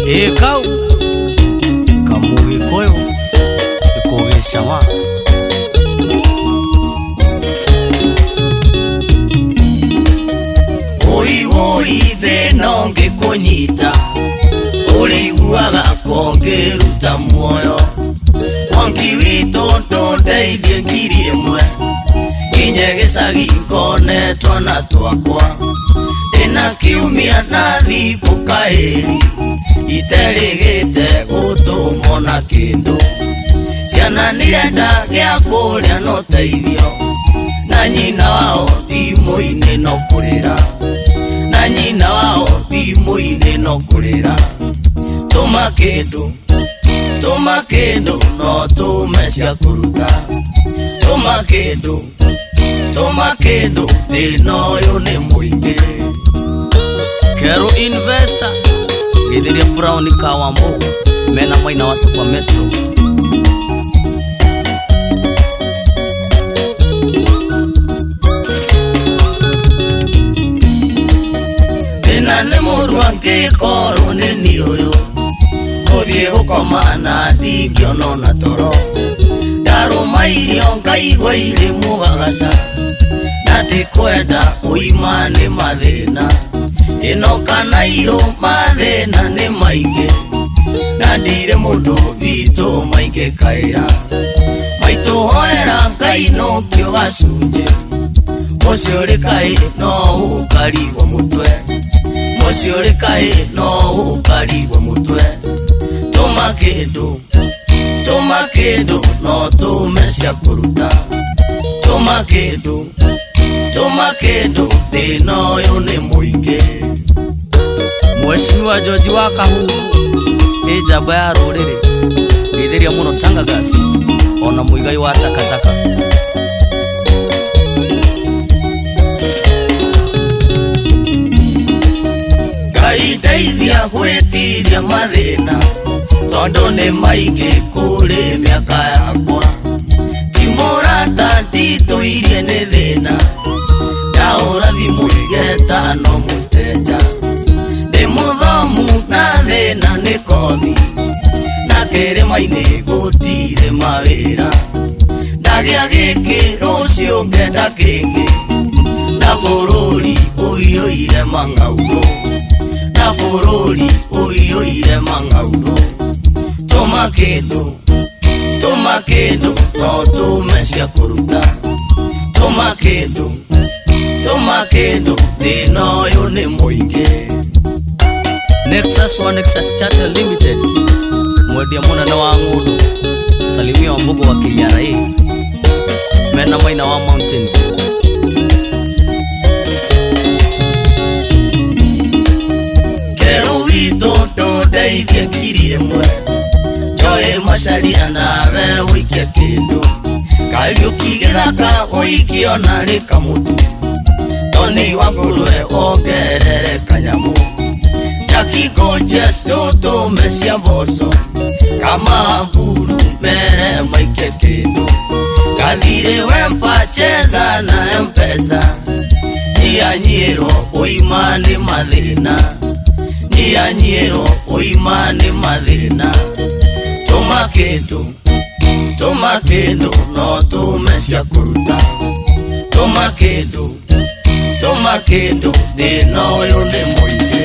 Ekau Kamugikoyo Ikogeshawa Thĩna ũngĩkũnyita ũrĩiguaga kũngĩruta muoyo Mwangi witũ ndũndeithie ngiri ĩmwe nginye gĩcagi ngonetwo na twakwa ndĩna kiumia na thikũ kahĩri iterĩgĩte gũtũmwo na kĩndũ ciana nĩirenda gĩa kũrĩa no teithio na nyina wao thimũ-inĩ no kũrĩra nyina wao thimũ-inĩ no kũrĩra tũma kĩndũ no tũme cia kũruta tũma kĩndũ thĩna ũyũ nĩ mũingĩ Kero Investor Gĩthĩria Brown Kawambo mena Maina wa Super Metro nĩ mũrua ngĩkorwo nĩ niĩ ũyũ gũthiĩ gũkoma na ndingĩona toro ndarũma irio ngaigua irĩ mũgagaca na ndikwenda ũima nĩ mathĩna ĩno kana irũ mathĩna nĩ maingĩ na ndirĩ mũndũ witũ maingĩ kaĩra maitũ hoera Ngai nũkio gacunjĩ mũciĩ ũrĩ kaĩ no ũkarigwo mũtwe Mũciĩ ũrĩ kaĩ no ũkarigwo mũtwe tũma kĩndũ no tũme cia kũruta tũma kĩndũ thĩna ũyũ nĩ mũingĩ Mheshimiwa George wa Kahungu njamba ya rũrĩrĩ Gĩthĩria mũno Tangagas ona mũigai wa takataka Ndeithia gwĩtiria mathĩna tondũ nĩ maingĩ kũrĩ mĩaka yakwa ti mũrata nditũirie nĩ thĩna ndahũra thimũ ĩgetano mũteja ndĩ mũthomu na thĩna nĩ kothi na kĩrĩma-inĩ gũtirĩ mawĩra ndagĩa gĩkĩ rũciũ ngenda kĩngĩ na bũrũri ũiyũire mang'aurũ bũrũri ũiyũire mang'aurũ tũma kĩndũ no tũme cia kũruta tũma kĩndũ thĩna ũyũ nĩ mũingĩ Nexus Charter Limited mwendia mũnene wa ng'ũndũ Salimia Wambugu wa KRA mena Maina wa Mountain View Ndeithie ngiri ĩmwe njoe macaria nawe ũikie kĩndũ Kariũki gĩthaka ũikie ona rĩ kamũtu Tony wa ngũrwe ongerere kanyamũ Jackie Gorgeous tũtũme cia mboco kama mburu mere maikie kĩndũ Gathire Wempa cheza na M-Pesa Nianyĩrwo ũima nĩ mathĩna Nianyĩrwo ũima nĩ mathĩna tũma kĩndũ no tũme cia kũruta tũma kĩndũ thĩna ũyũ nĩ mũingĩ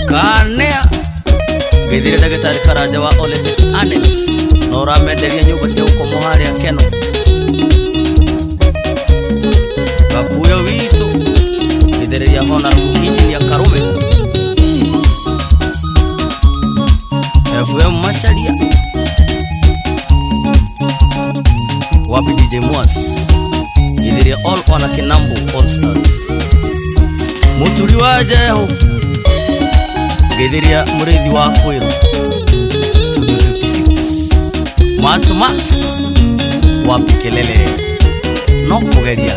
Kanea Gĩthĩria Ndagĩtarĩ Karanja wa Oletet Annex no ũramenderia nyũmba cia gũkoma harĩa Keno Gakuyo witũ Gĩthĩria Honorable Engineer Karume FM Macharia Wapi DJ Mwas Gĩthĩria All Ona Kinambo All Stars Mũturi wa Jeho Gĩthĩria Mũrĩithi wa Kwĩrũ Studio 56 Max Wapi Kelele no kũgeria